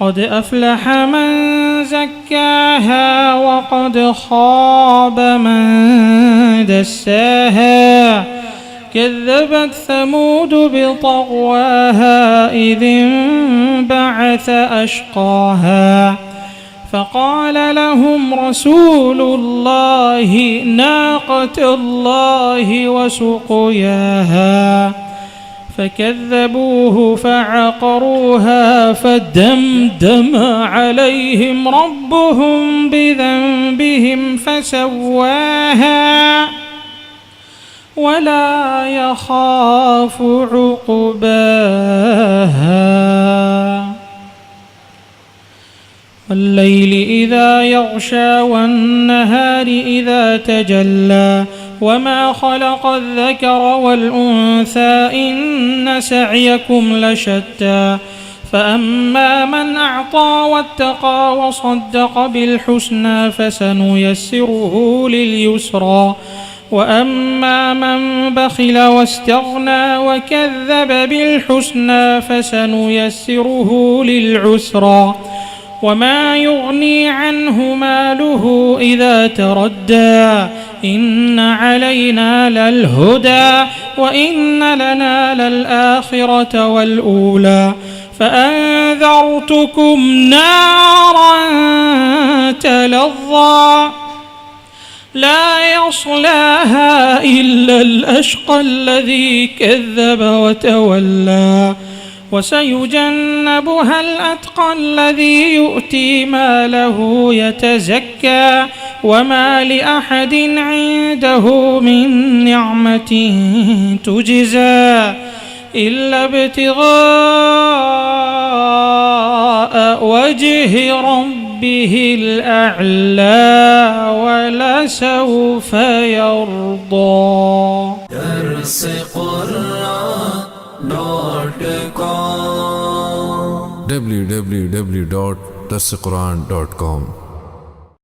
قد أفلح من زكاها وقد خاب من دساها كذبت ثمود بطغواها إذ انبعث أشقاها فقال لهم رسول الله ناقة الله وسقياها فكذبوه فعقروها فدمدم عليهم ربهم بذنبهم فسواها ولا يخاف عقباها والليل إذا يغشى والنهار إذا تجلى وما خلق الذكر والأنثى إن سعيكم لشتى فأما من أعطى واتقى وصدق بالحسنى فسنيسره لليسرى وأما من بخل واستغنى وكذب بالحسنى فسنيسره للعسرى وما يغني عنه ماله إذا تردى إن علينا للهدى وإن لنا للآخرة والأولى فأنذرتكم نارا تلظى لا يصلاها إلا الأشقى الذي كذب وتولى وسيجنبها الأتقى الذي يؤتي ماله يتزكى وما لأحد عنده من نعمة تجزى إلا ابتغاء وجه ربه الأعلى ولسوف يرضى. درس قرآن.com www.darsequran.com